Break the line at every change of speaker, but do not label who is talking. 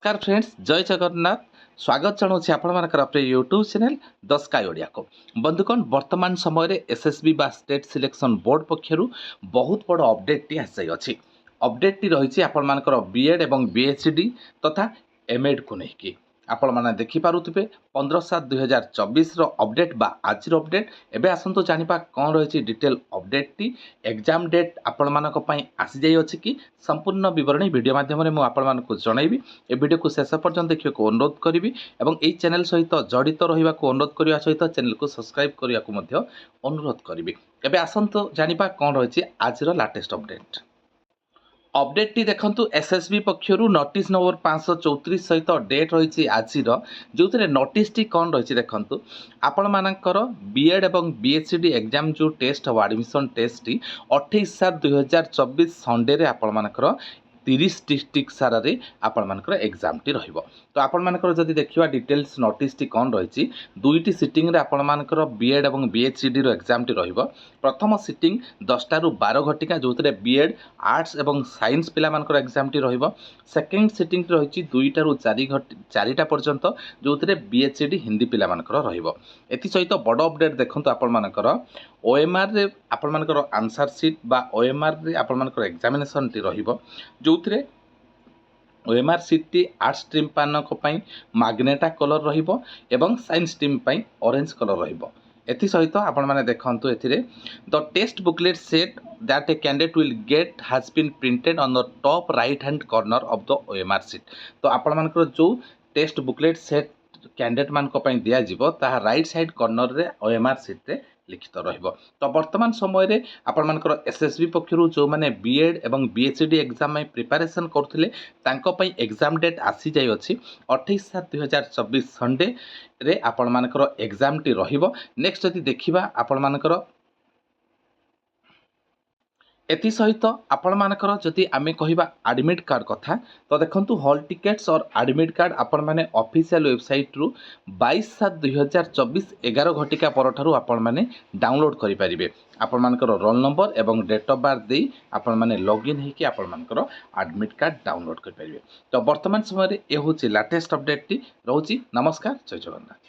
नमस्कार फ्रेंड्स जय जगन्नाथ स्वागत जनाऊँ आपर YouTube channel the sky Odia को बंधुगण वर्तमान समय एसएसबी बा स्टेट सिलेक्शन बोर्ड पक्षर बहुत बड़ अपडेट टी आसी अपडेट टी रही आपर बीएड और बीएचडी तथा एमएड को लेकिन आपण मैंने देखिपे 15/7/2024 अपडेट बा आज अपडेट एवं आसतु जाना कौन रही डिटेल अपडेट टी एग्जाम डेट आपण मानी आसी जाइए कि संपूर्ण बरणी वीडियो माध्यम मुझे जनइबी ए वीडियो को शेष पर्यटन देखा अनुरोध करी और यही चैनल सहित जड़ित रहा अनुरोध करने सहित चैनल को सब्सक्राइब करने को अनुरोध करी एवं आसतु जाना कौन रही आज लाटेस्ट अपडेट अपडेट टी देखंतु एसएसबी पक्षर नोटिस नंबर 534 सहित डेट रही आज जो नोटिस टी कौन रही देखंतु आपण मानकर बीएड और बीएचडी एग्जाम जो टेस्ट हम एडमिशन टेस्ट टी 28/7/2024 संडे आपण मानकर 30 डिस्ट्रिक्ट सारा रे आपण मानकर एग्जाम टी रहिबो। तो आपण मानकर जदि देखिबा डिटेल्स नोटिस टी कोन रहिछि दुईटी सिटिंग रे आपण मानकर बीएड और बीएचडी रो एग्जाम टी रहिबो। प्रथम सिटिंग 10 टा रु 12 घटिका जोतरे बीएड आर्ट्स और साइंस पिला मानकर एग्जाम टी रहिबो। सेकंड सिटिंग रहिछि 2 टा रु 4 टा पर्यंत जोतरे बीएचडी हिंदी पिला मानकर रहिबो। एथि सहित बड़ अपडेट देखंतु आपण मानकर ओएमआर रे आपण मानकर आंसर शीट बा ओएमआर रे आपण मानकर एग्जामिनेशन टी रहिबो जो OMR sheet T arts stream पानक मैग्नेटा कलर रहिबो एवं साइंस स्ट्रीम ऑरेंज कलर रहिबो। एथि सहित आपण माने देखंतु एथिरे the test booklet set that a candidate will get has been printed on the top right hand corner of the OMR sheet. तो आपण मानकर जो टेस्ट बुकलेट सेट कैंडिडेट मान को पई दिया जिवो ताहा राइट साइड कॉर्नर रे ओएमआर सीट रे लिखित रहिबो। तो वर्तमान समय रे आपण मानकर एसएसबी पक्षरु जो माने बीएड एवं बीएचडी एग्जाम में प्रिपरेशन करथिले तांको पई एग्जाम डेट आसी जाय अछि 28/7/2024 संडे रे आपण मानकर एग्जाम टी रहिबो। नेक्स्ट जदि देखिबा आपण मानकर एथि सहित आपण मानकर जदि आमे कहिबा एडमिट कार्ड कथा तो देखंतु हॉल टिकेट्स और एडमिट कार्ड आपण माने ऑफिशियल वेबसाइट रु 22/7/2024 11 घटिका परठारु आपण माने डाउनलोड करि परिबे। आपण मानकर रोल नंबर एवं डेट ऑफ बर्थ दे आपण माने लॉगिन हेकि आपण मानकर एडमिट कार्ड डाउनलोड करि परिबे। तो वर्तमान समय रे ए होची लेटेस्ट अपडेट टी रहउची। नमस्कार जय जगन्नाथ।